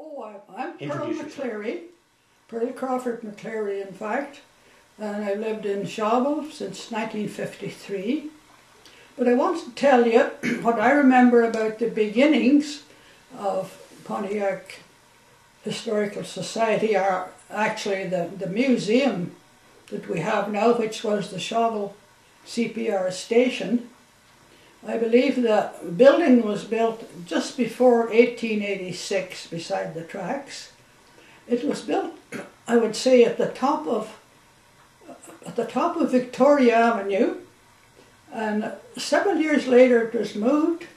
I'm Pearl McCleary, Pearl Crawford McCleary in fact, and I've lived in Shawville since 1953. But I want to tell you what I remember about the beginnings of Pontiac Historical Society, or actually the museum that we have now, which was the Shawville CPR Station. I believe the building was built just before 1886 beside the tracks. It was built, I would say, at the top of Victoria Avenue, and several years later it was moved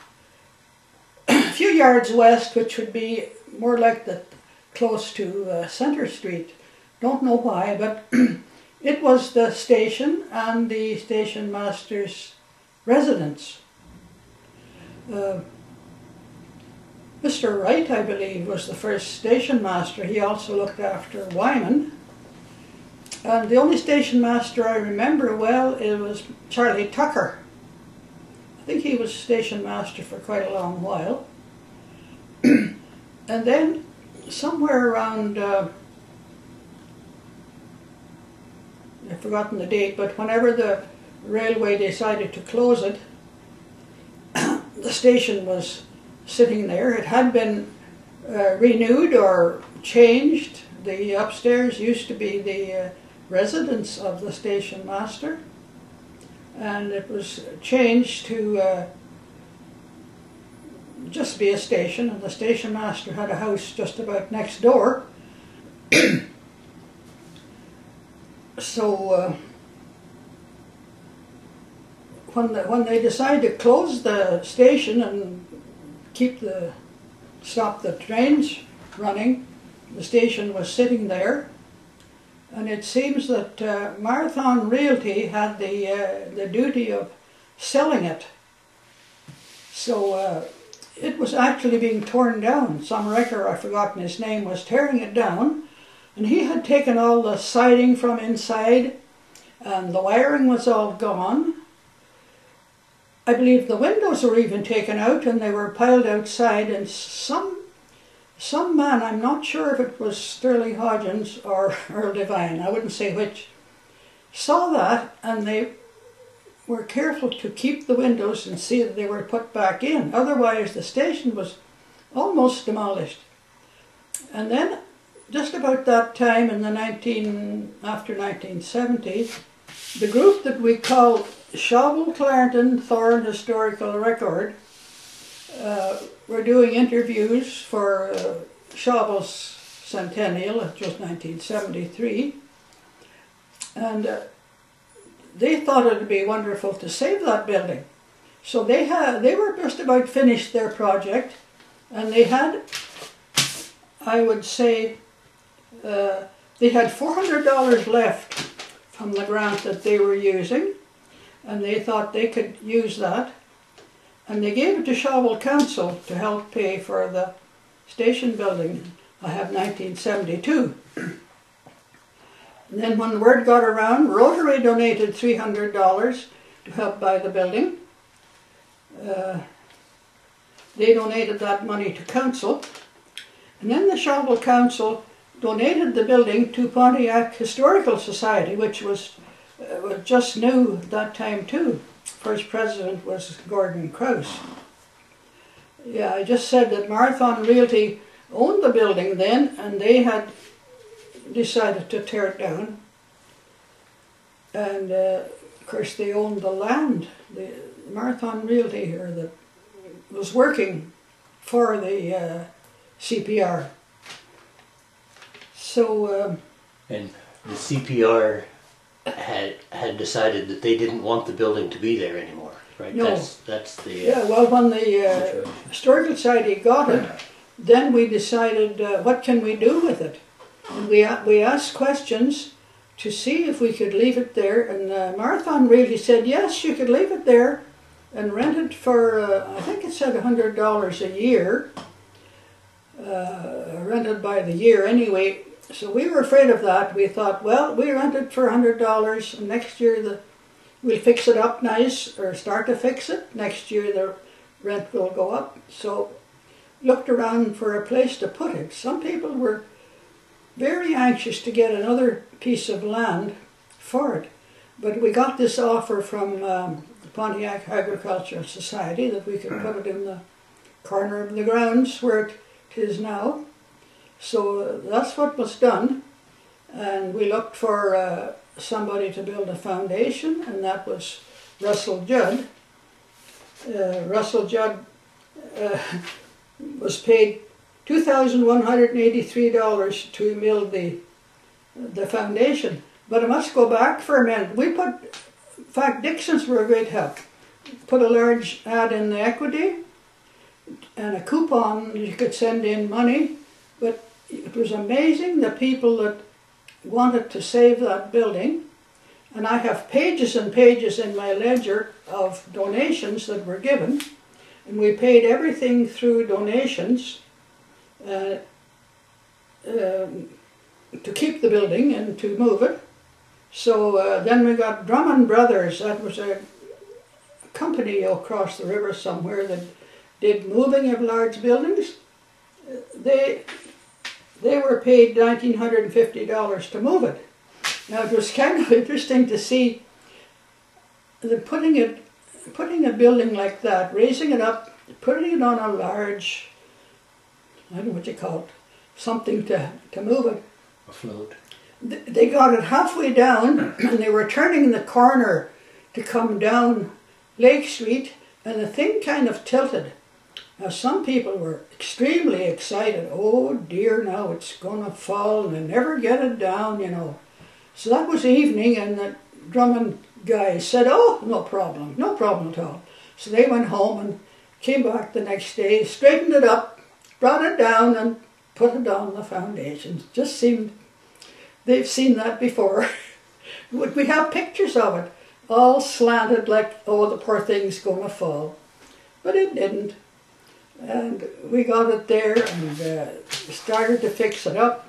a few yards west, which would be more like close to Centre Street. Don't know why, but it was the station and the station master's residence. Mr. Wright, I believe, was the first station master. He also looked after Wyman. And the only station master I remember well, it was Charlie Tucker. I think he was station master for quite a long while. And then somewhere around, I've forgotten the date, but whenever the railway decided to close it, the station was sitting there. It had been renewed or changed. The upstairs used to be the residence of the station master, and it was changed to just be a station, and the station master had a house just about next door. So when they decided to close the station and stop the trains running, the station was sitting there, and it seems that Marathon Realty had the duty of selling it. So it was actually being torn down. Some wrecker, I've forgotten his name, was tearing it down, and he had taken all the siding from inside, and the wiring was all gone. I believe the windows were even taken out and they were piled outside, and some man, I'm not sure if it was Sterling Hodgins or Earl Devine, I wouldn't say which, saw that, and they were careful to keep the windows and see that they were put back in. Otherwise the station was almost demolished. And then just about that time in after 1970, the group that we call Shawville Clarendon Thorne Historical Record were doing interviews for Shawville's centennial, which was 1973, and they thought it would be wonderful to save that building. So they were just about finished their project, and they had, I would say, they had $400 left from the grant that they were using, and they thought they could use that, and they gave it to Shawville Council to help pay for the station building. I have 1972. And then when the word got around, Rotary donated $300 to help buy the building. They donated that money to Council, and then the Shawville Council donated the building to Pontiac Historical Society, which was just new at that time too. First president was Gordon Krause. Yeah, I just said that Marathon Realty owned the building then, and they had decided to tear it down. And of course they owned the land. The Marathon Realty here that was working for the CPR. So and the CPR had decided that they didn't want the building to be there anymore, right? No. That's the yeah. Well, when the Historical Society got it, then we decided what can we do with it, and we asked questions to see if we could leave it there. And Marathon really said yes, you could leave it there, and rent it for I think it said $100 a year, rented by the year anyway. So we were afraid of that. We thought, well, we rent it for $100, and next year we'll fix it up nice, or start to fix it. Next year the rent will go up. So looked around for a place to put it. Some people were very anxious to get another piece of land for it. But we got this offer from the Pontiac Agricultural Society that we could put it in the corner of the grounds where it is now. So that's what was done. And we looked for somebody to build a foundation, and that was Russell Judd. Russell Judd was paid $2,183 to build the foundation. But I must go back for a minute. We put, in fact, Dixon's were a great help. Put a large ad in the Equity and a coupon you could send in money. But it was amazing the people that wanted to save that building. And I have pages and pages in my ledger of donations that were given. And we paid everything through donations to keep the building and to move it. So then we got Drummond Brothers. That was a company across the river somewhere that did moving of large buildings. They were paid $1,950 to move it. Now it was kind of interesting to see that putting a building like that, raising it up, putting it on a large, I don't know what you call it, something to move it. A float. They got it halfway down and they were turning the corner to come down Lake Street, and the thing kind of tilted. Now some people were extremely excited. Oh dear, now it's going to fall and they never get it down, you know. So that was evening, and the Drummond guy said, oh, no problem at all. So they went home and came back the next day, straightened it up, brought it down and put it on the foundation. Just seemed, they've seen that before. We have pictures of it, all slanted like, oh, the poor thing's going to fall. But it didn't. And we got it there and started to fix it up.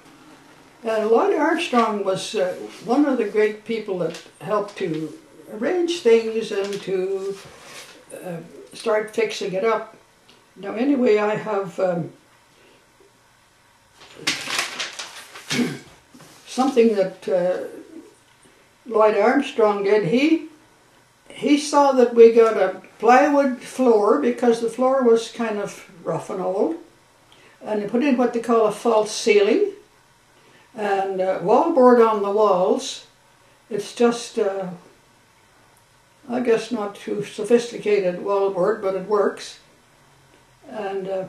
Lloyd Armstrong was one of the great people that helped to arrange things and to start fixing it up. Now anyway, I have something that Lloyd Armstrong did. He saw that we got a plywood floor because the floor was kind of rough and old, and he put in what they call a false ceiling and wallboard on the walls. It's just I guess not too sophisticated wallboard, but it works. And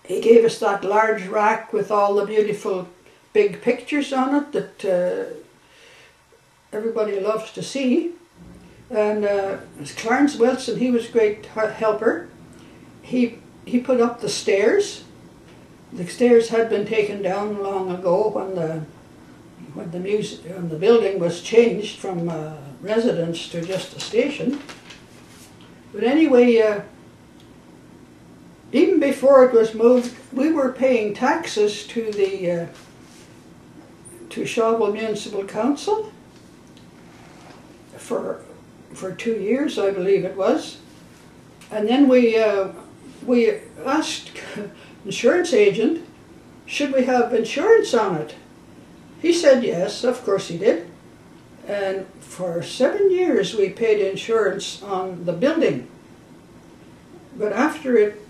he gave us that large rack with all the beautiful big pictures on it that everybody loves to see. And Clarence Wilson, he was a great helper. He put up the stairs. The stairs had been taken down long ago when the building was changed from residence to just a station. But anyway, even before it was moved, we were paying taxes to the to Shawville Municipal Council for 2 years, I believe it was. And then we asked insurance agent, should we have insurance on it? He said yes, of course he did. And for 7 years we paid insurance on the building. But after it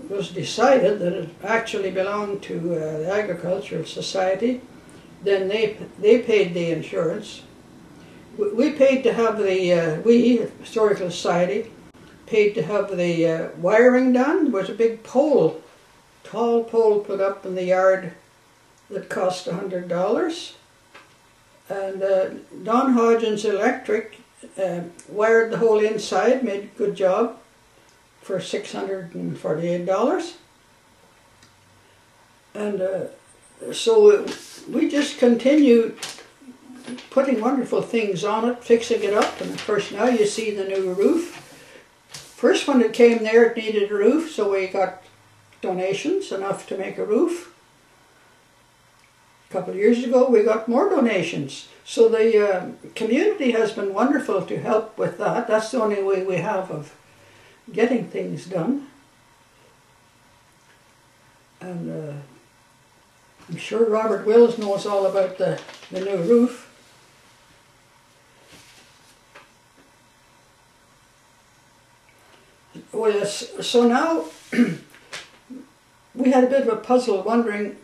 was decided that it actually belonged to the Agricultural Society, then they paid the insurance. We paid to have the, Historical Society, paid to have the wiring done. There was a big pole, tall pole put up in the yard that cost $100. And Don Hodgins Electric wired the whole inside, made a good job for $648. And so we just continued putting wonderful things on it, fixing it up, and of course now you see the new roof. First when it came there it needed a roof, so we got donations, enough to make a roof. A couple of years ago we got more donations. So the community has been wonderful to help with that. That's the only way we have of getting things done. And I'm sure Robert Wills knows all about the new roof. Oh yes, so now we had a bit of a puzzle wondering,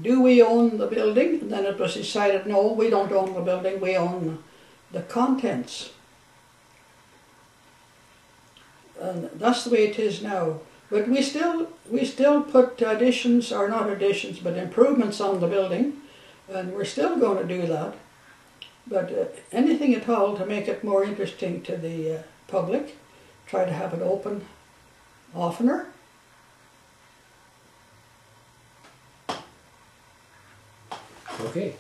do we own the building? And then it was decided, no, we don't own the building, we own the contents. And that's the way it is now. But we still put additions, or not additions, but improvements on the building, and we're still going to do that. But anything at all to make it more interesting to the public, try to have it open oftener. Okay.